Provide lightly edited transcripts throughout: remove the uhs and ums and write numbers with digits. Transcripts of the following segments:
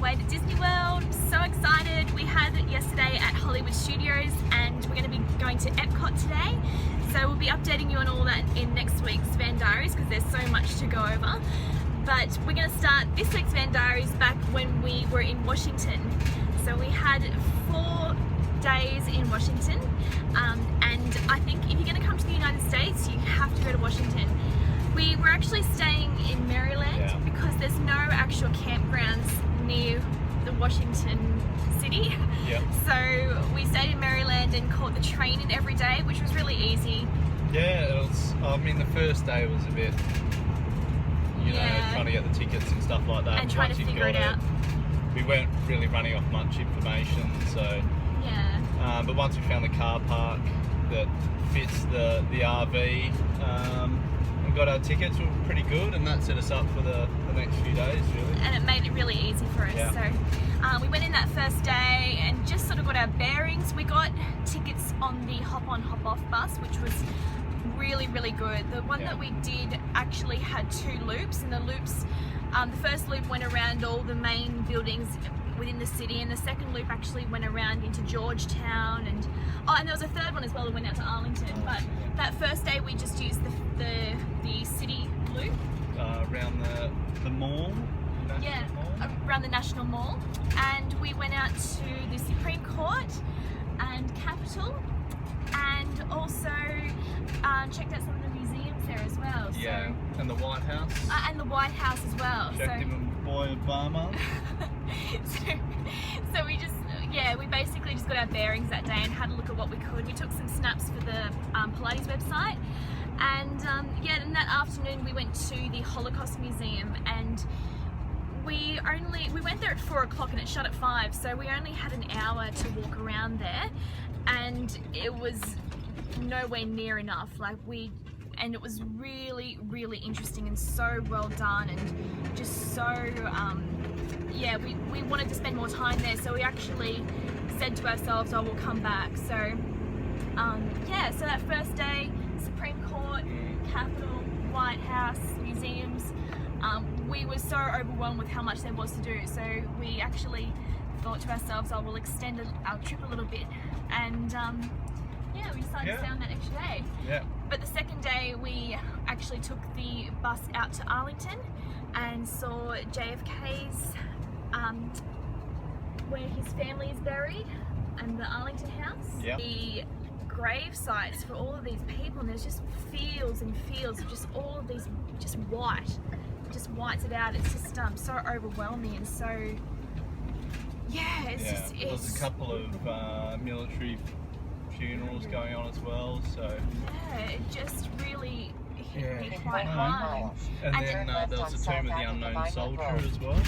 way to Disney World. So excited. We had it yesterday at Hollywood Studios and we're going to be going to Epcot today. So we'll be updating you on all that in next week's Van Diaries because there's so much to go over. But we're going to start this week's Van Diaries back when we were in Washington. So we had 4 days in Washington, and I think if you're going to come to the United States, you have to go to Washington. We were actually staying in Maryland because there's no actual campgrounds near the Washington city. So we stayed in Maryland and caught the train in every day, which was really easy. Yeah, it was. I mean, the first day was a bit, you know, trying to get the tickets and stuff like that. And trying to figure it out. We weren't really running off much information, so. Yeah. But once we found the car park that fits the RV, and got our tickets, we were pretty good, and that set us up for the next few days, really. And it made it really easy for us. Yeah. So we went in that first day and just sort of got our bearings. We got tickets on the hop-on, hop-off bus, which was really, really good. The one that we did actually had 2 loops, and the loops, the first loop went around all the main buildings within the city, and the second loop actually went around into Georgetown, and there was a third one as well that went out to Arlington. But that first day we just used the city loop around the mall. Around the National Mall, and we went out to the Supreme Court and Capitol, and also checked out some of the museums there as well. Yeah, and the White House. And the White House as well. Checked in with boy Obama. so we just, we basically just got our bearings that day and had a look at what we could. We took some snaps for the Pilates website, and in that afternoon we went to the Holocaust Museum, and we went there at 4 o'clock and it shut at 5, so we only had an hour to walk around there, and it was nowhere near enough. And it was really, really interesting and so well done, and just so we wanted to spend more time there, so we actually said to ourselves, oh, we'll come back. So so that first day, Supreme Court, Capitol, White House, museums, we were so overwhelmed with how much there was to do, so we actually thought to ourselves, oh, we'll extend our trip a little bit, and we decided to stay on that extra day. But the second day we actually took the bus out to Arlington and saw JFK's, where his family is buried, and the Arlington House. The grave sites for all of these people, and there's just fields and fields of just all of these, just whites it out. It's just so overwhelming, and so there was a couple of military funerals going on as well, so it just really hit me quite hard. And then there was the Tomb of the Unknown Soldier as well.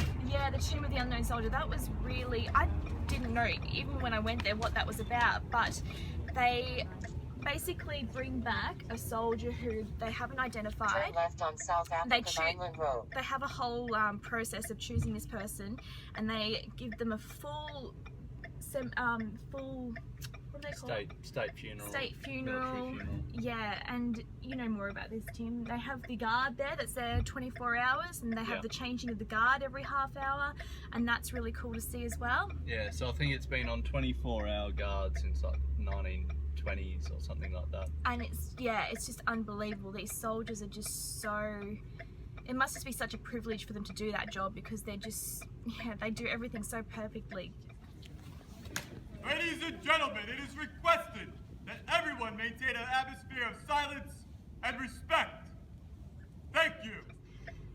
The Tomb of the Unknown Soldier, that was really, I didn't know even when I went there what that was about, but they basically bring back a soldier who they haven't identified. Turn left on South African Island Road. They have a whole process of choosing this person, and they give them a full what do they call it? State funeral. State funeral. Yeah, and you know more about this, Tim. They have the guard there that's there 24 hours, and they have the changing of the guard every half hour, and that's really cool to see as well. Yeah, so I think it's been on 24-hour guard since like 1920s or something like that. And it's just unbelievable. These soldiers are just so, it must just be such a privilege for them to do that job, because they're just, they do everything so perfectly. Ladies and gentlemen, it is requested that everyone maintain an atmosphere of silence and respect. Thank you.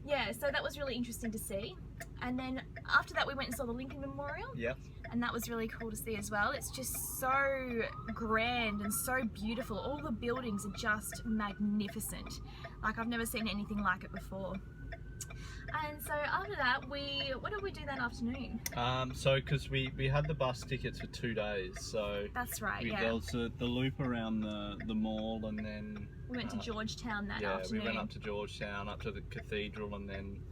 Yeah, so that was really interesting to see. And then after that we went and saw the Lincoln Memorial. And that was really cool to see as well. It's just so grand and so beautiful. All the buildings are just magnificent. Like, I've never seen anything like it before. And so after that, what did we do that afternoon? So because we had the bus tickets for 2 days, so that's right. There was the loop around the mall, and then we went to Georgetown that afternoon. We went up to Georgetown, up to the cathedral, and then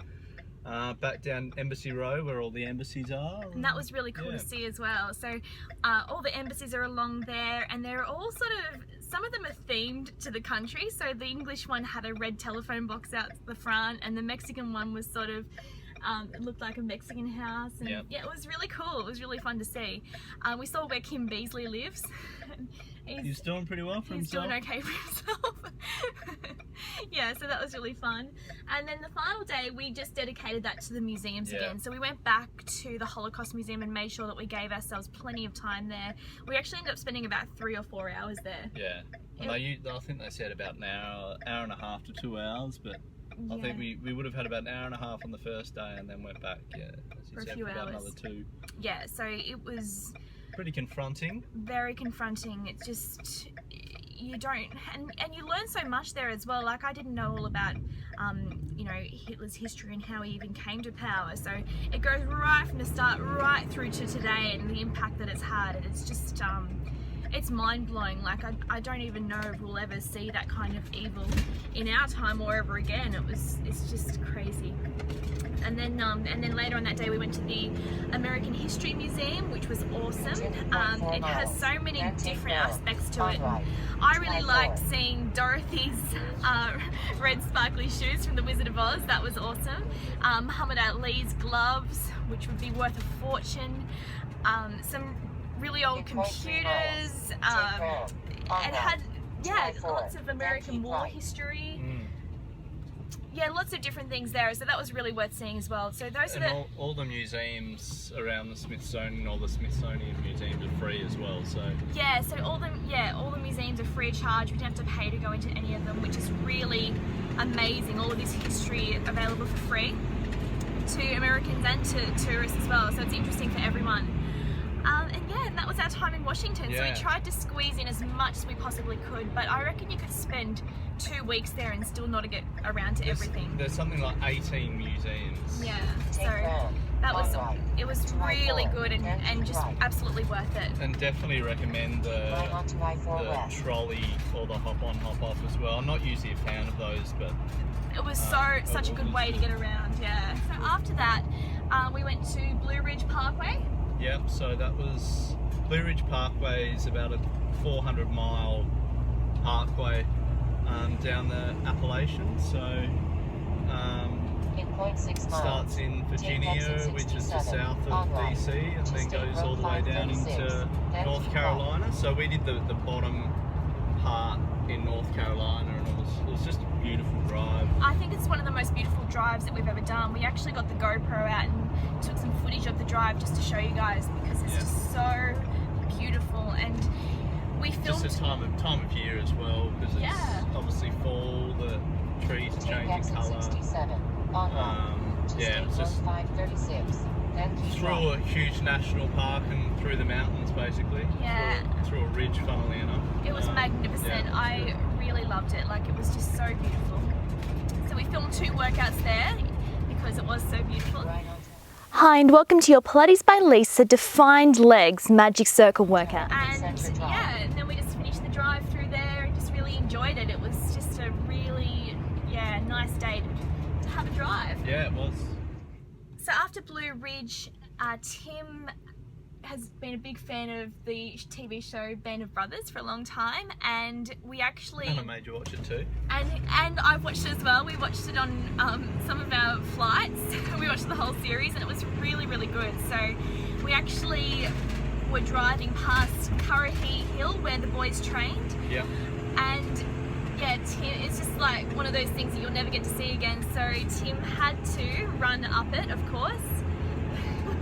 back down Embassy Row where all the embassies are. And that was really cool to see as well. So all the embassies are along there, and they're all sort of, some of them are themed to the country. So the English one had a red telephone box out the front, and the Mexican one was sort of It looked like a Mexican house, and yeah, it was really cool. It was really fun to see. We saw where Kim Beazley lives. He's doing pretty well for himself. He's doing okay for himself. Yeah, so that was really fun. And then the final day, we just dedicated that to the museums again. So we went back to the Holocaust Museum and made sure that we gave ourselves plenty of time there. We actually ended up spending about 3 or 4 hours there. Yeah, and I think they said about an hour and a half to 2 hours, but I think we would have had about an hour and a half on the first day and then went back, as you said, for about another 2. Yeah, so it was pretty confronting. Very confronting. It's just, you don't, and you learn so much there as well. Like, I didn't know all about, you know, Hitler's history and how he even came to power. So it goes right from the start right through to today and the impact that it's had. And it's just, it's mind-blowing. Like, I don't even know if we'll ever see that kind of evil in our time or ever again. It's just crazy. And then later on that day we went to the American History Museum, which was awesome. It has so many different aspects to it. I really liked seeing Dorothy's red sparkly shoes from The Wizard of Oz. That was awesome. Muhammad Ali's gloves, which would be worth a fortune. Some really old computers. It had, lots of American war history. Yeah, lots of different things there, so that was really worth seeing as well. So those are all the museums around the Smithsonian, all the Smithsonian museums are free as well. So yeah, so all the museums are free of charge. We don't have to pay to go into any of them, which is really amazing. All of this history available for free to Americans and to tourists as well. So it's interesting for everyone. And yeah, that was our time in Washington. So we tried to squeeze in as much as we possibly could, but I reckon you could spend 2 weeks there and still not get around to everything. There's something like 18 museums. Yeah, so that was, it was really good and just absolutely worth it. And definitely recommend the trolley or the hop-on, hop-off as well. I'm not usually a fan of those, but it was such a good way to get around, yeah. So after that, we went to Blue Ridge Parkway. Yep, so that was, Blue Ridge Parkway is about a 400-mile parkway down the Appalachians. So starts in Virginia, which is just south of D.C, and then goes all the way down into North Carolina. So we did the bottom part in North Carolina, and it was just a beautiful drive. I think it's one of the most beautiful drives that we've ever done. We actually got the GoPro out and took some footage of the drive just to show you guys, because it's just so beautiful. And we filmed just a time of year as well, because it's obviously fall, the trees are changing colour. It's just through a huge national park and through the mountains, basically. Yeah. Through a ridge, funnily enough. It was magnificent. Yeah. I really loved it. Like, it was just so beautiful. So we filmed 2 workouts there because it was so beautiful. Hi, and welcome to your Pilates by Lisa Defined Legs Magic Circle workout. And yeah, and then we just finished the drive through there and just really enjoyed it. It was just a really, nice day to have a drive. Yeah, it was. So after Blue Ridge, Tim has been a big fan of the TV show Band of Brothers for a long time, and we actually... And I made you watch it too. And I've watched it as well. We watched it on some of our flights. We watched the whole series and it was really, really good. So we actually were driving past Currahee Hill where the boys trained. Yeah. And yeah, Tim, it's just like one of those things that you'll never get to see again. So Tim had to run up it, of course.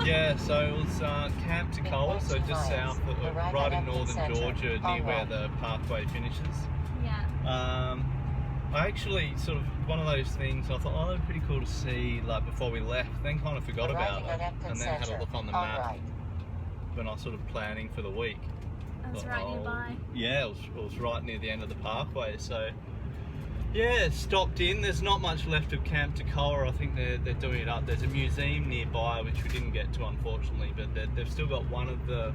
Yeah, so it was Camp Toccoa, so just south of, right in northern Georgia, near where the parkway finishes. Yeah. I actually sort of, one of those things, I thought, oh, it'd be pretty cool to see, like, before we left, then kind of forgot about it, and then had a look on the map when I was sort of planning for the week. That was right nearby. Yeah, it was right near the end of the parkway, so yeah, stopped in. There's not much left of Camp Toccoa. I think they're doing it up. There's a museum nearby, which we didn't get to, unfortunately, but they've still got one of the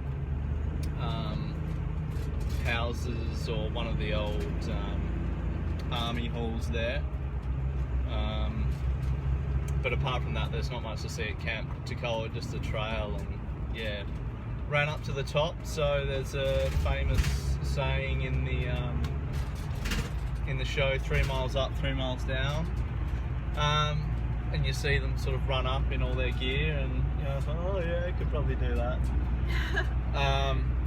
houses, or one of the old army halls there. But apart from that, there's not much to see at Camp Toccoa, just a trail, and yeah, ran up to the top. So there's a famous saying in the show, 3 miles up, 3 miles down. and you see them sort of run up in all their gear, and you know, I thought, oh yeah, I could probably do that.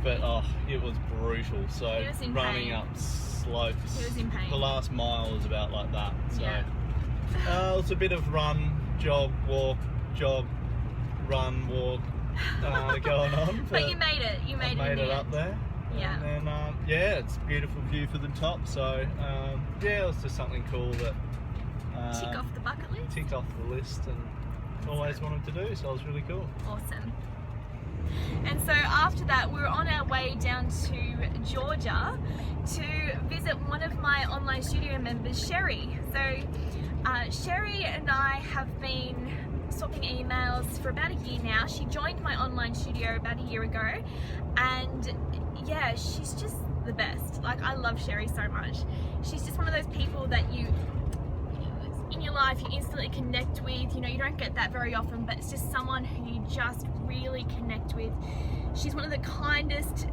But oh, it was brutal. So He was in running pain. up slopes. He was in pain. The last mile was about like that. So Yeah. it was a bit of run, jog, walk, jog, run, walk going on. But you made it. You made it. I in made the it up end. there. Yeah. And then yeah, it's a beautiful view for the top. So yeah, it was just something cool that Tick off the bucket list. ticked off the list and always wanted to do. So it was really cool. Awesome. And so after that, we were on our way down to Georgia to visit one of my online studio members, Sherry. So Sherry and I have been swapping emails for about a year now. She joined my online studio about a year ago, and yeah, she's just the best. Like, I love Sherry so much. She's just one of those people that you in your life you instantly connect with. You know, you don't get that very often, but it's just someone who you just really connect with. She's one of the kindest,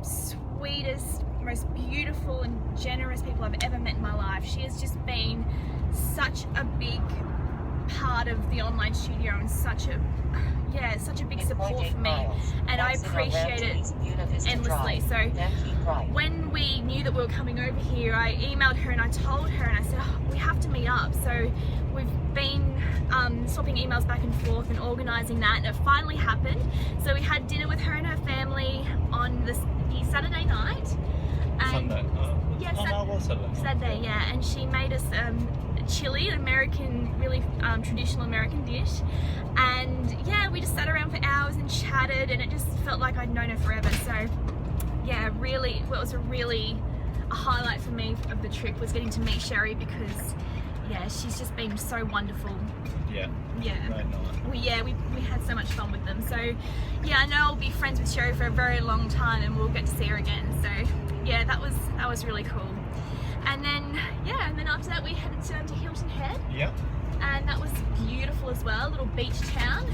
sweetest, most beautiful and generous people I've ever met in my life. She has just been such a big part of the online studio and such a big support for me, and I appreciate it endlessly. So when we knew that we were coming over here, I emailed her and I told her, and I said, oh, we have to meet up. So we've been swapping emails back and forth and organising that, and it finally happened. So we had dinner with her and her family on the Saturday night. And Sunday. Yeah, no, it was Saturday. Saturday, yeah, and she made us chili, an American, really traditional American dish, and yeah, we just sat around for hours and chatted, and it just felt like I'd known her forever. So yeah, really, what was a highlight for me of the trip was getting to meet Sherry, because yeah, she's just been so wonderful. Yeah. Yeah. Great night. We had so much fun with them. So yeah, I know I'll be friends with Sherry for a very long time, and we'll get to see her again. So yeah, that was really cool. And then after that we headed down to Hilton Head. Yep. And that was beautiful as well, a little beach town.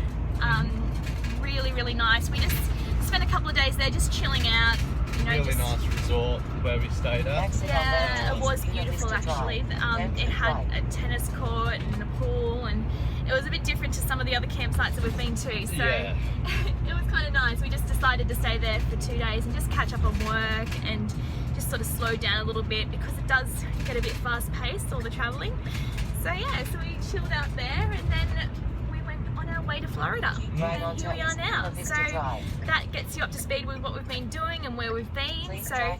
Really, really nice. We just spent a couple of days there just chilling out. You know, Really nice resort where we stayed at. Yeah, it was beautiful actually. It had a tennis court and a pool, and it was a bit different to some of the other campsites that we've been to. So Yeah. it was kind of nice. We just decided to stay there for 2 days and just catch up on work and just sort of slow down a little bit, because it does get a bit fast paced, all the traveling. So yeah, so we chilled out there, and then we went on our way to Florida. And here we are now. So that gets you up to speed with what we've been doing and where we've been. So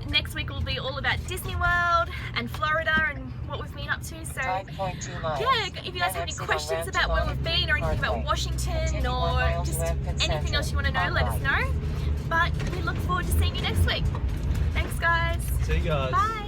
next week will be all about Disney World and Florida and what we've been up to. So yeah, if you guys have any questions about where we've been or anything about Washington or just anything else you want to know, let us know. But we look forward to seeing you next week. Thanks guys. See you guys. Bye.